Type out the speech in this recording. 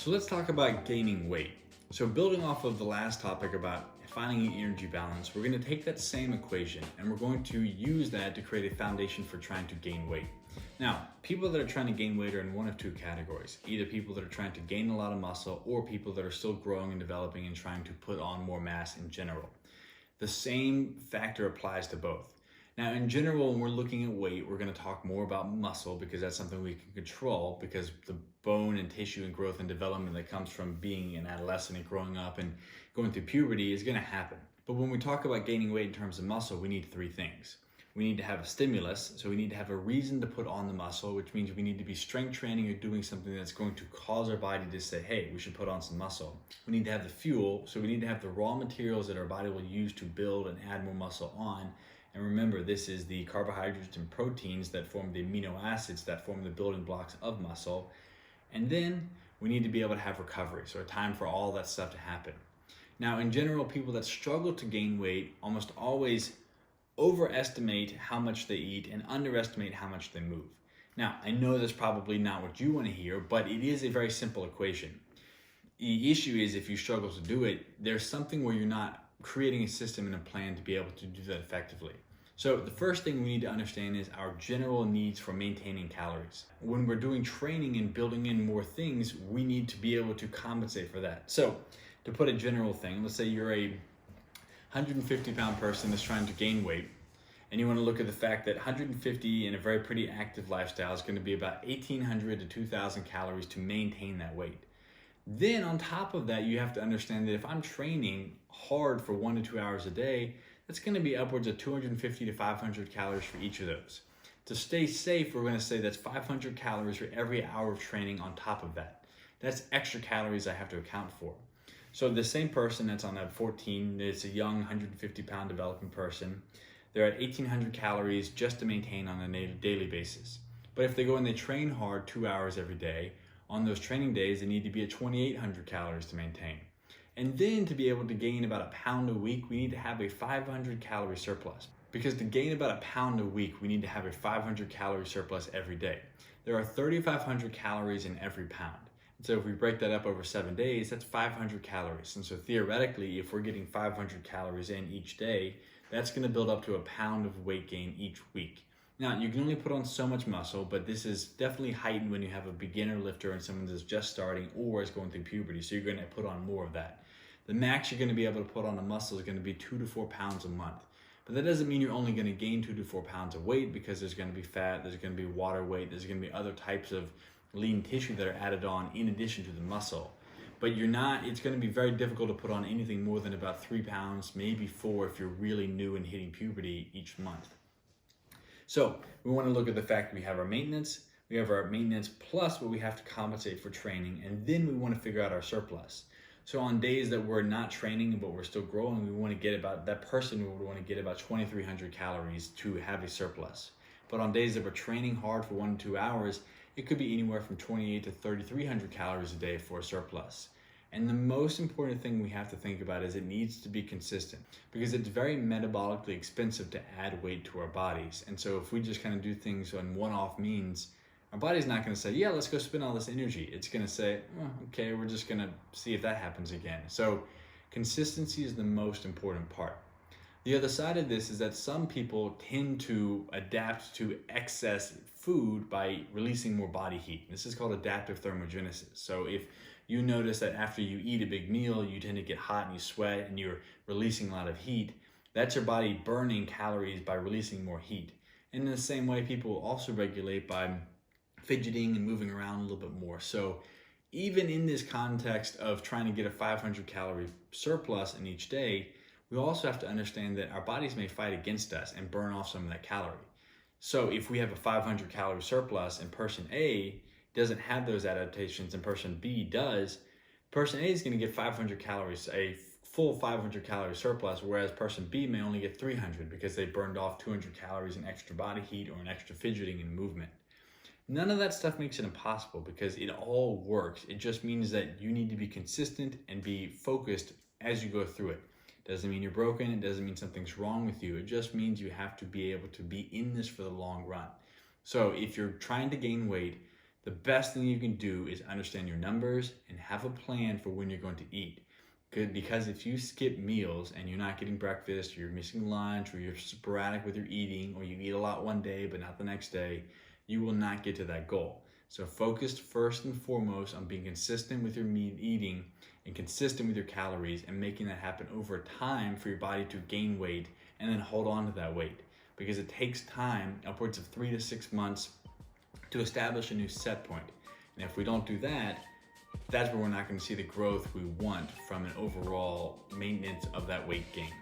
So let's talk about gaining weight. So building off of the last topic about finding an energy balance, we're going to take that same equation and we're going to use that to create a foundation for trying to gain weight. Now, people that are trying to gain weight are in one of two categories. Either people that are trying to gain a lot of muscle or people that are still growing and developing and trying to put on more mass in general. The same factor applies to both. Now, in general, when we're looking at weight, we're going to talk more about muscle because that's something we can control, because the bone and tissue and growth and development that comes from being an adolescent and growing up and going through puberty is going to happen. But when we talk about gaining weight in terms of muscle, we need three things. We need to have a stimulus, so we need to have a reason to put on the muscle, which means we need to be strength training or doing something that's going to cause our body to say, hey, we should put on some muscle. We need to have the fuel, so we need to have the raw materials that our body will use to build and add more muscle on. And remember, this is the carbohydrates and proteins that form the amino acids that form the building blocks of muscle. And then we need to be able to have recovery, so a time for all that stuff to happen. Now, in general, people that struggle to gain weight almost always overestimate how much they eat and underestimate how much they move. Now, I know that's probably not what you want to hear, but it is a very simple equation. The issue is if you struggle to do it, there's something where you're not creating a system and a plan to be able to do that effectively. So the first thing we need to understand is our general needs for maintaining calories. When we're doing training and building in more things, we need to be able to compensate for that. So to put a general thing, let's say you're a 150-pound person that's trying to gain weight, and you want to look at the fact that 150 in a very pretty active lifestyle is going to be about 1,800 to 2,000 calories to maintain that weight. Then on top of that, you have to understand that if I'm training hard for 1 to 2 hours a day, that's going to be upwards of 250 to 500 calories for each of those. To stay safe, we're going to say that's 500 calories for every hour of training on top of that. That's extra calories I have to account for. So the same person that's on that 14, it's a young 150-pound developing person, they're at 1,800 calories just to maintain on a daily basis. But if they go and they train hard 2 hours every day, on those training days, they need to be at 2,800 calories to maintain. And then to be able to gain about a pound a week, we need to have a 500 calorie surplus. Because to gain about a pound a week, we need to have a 500 calorie surplus every day. There are 3,500 calories in every pound. So if we break that up over 7 days, that's 500 calories. And so theoretically, if we're getting 500 calories in each day, that's going to build up to a pound of weight gain each week. Now, you can only put on so much muscle, but this is definitely heightened when you have a beginner lifter and someone that's just starting or is going through puberty. So you're going to put on more of that. The max you're going to be able to put on a muscle is going to be 2 to 4 pounds a month. But that doesn't mean you're only going to gain 2 to 4 pounds of weight, because there's going to be fat, there's going to be water weight, there's going to be other types of lean tissue that are added on in addition to the muscle. But it's going to be very difficult to put on anything more than about 3 pounds, maybe 4 if you're really new and hitting puberty each month. So we want to look at the fact that we have our maintenance plus what we have to compensate for training, and then we want to figure out our surplus. So on days that we're not training but we're still growing, we want to get about, that person would want to get about 2,300 calories to have a surplus. But on days that we're training hard for 1 to 2 hours, it could be anywhere from 2,800 to 3,300 calories a day for a surplus. And the most important thing we have to think about is it needs to be consistent, because it's very metabolically expensive to add weight to our bodies. And so if we just kind of do things on one-off means, our body's not going to say, yeah, let's go spend all this energy. It's going to say, oh, okay, we're just going to see if that happens again. So consistency is the most important part. The other side of this is that some people tend to adapt to excess food by releasing more body heat. This is called adaptive thermogenesis. So if you notice that after you eat a big meal, you tend to get hot and you sweat and you're releasing a lot of heat, that's your body burning calories by releasing more heat. And in the same way, people also regulate by fidgeting and moving around a little bit more. So even in this context of trying to get a 500 calorie surplus in each day, we also have to understand that our bodies may fight against us and burn off some of that calorie. So if we have a 500 calorie surplus and person A doesn't have those adaptations and person B does, person A is going to get 500 calories, a full 500 calorie surplus, whereas person B may only get 300 because they burned off 200 calories in extra body heat or in extra fidgeting and movement. None of that stuff makes it impossible, because it all works. It just means that you need to be consistent and be focused as you go through it. Doesn't mean you're broken. It doesn't mean something's wrong with you. It just means you have to be able to be in this for the long run. So if you're trying to gain weight, The best thing you can do is understand your numbers and have a plan for when you're going to eat. Good, because if you skip meals and you're not getting breakfast, or you're missing lunch, or you're sporadic with your eating, or you eat a lot one day but not the next day, you will not get to that goal. So focus first and foremost on being consistent with your meat eating and consistent with your calories, and making that happen over time for your body to gain weight and then hold on to that weight. Because it takes time, upwards of 3 to 6 months, to establish a new set point. And if we don't do that, that's where we're not going to see the growth we want from an overall maintenance of that weight gain.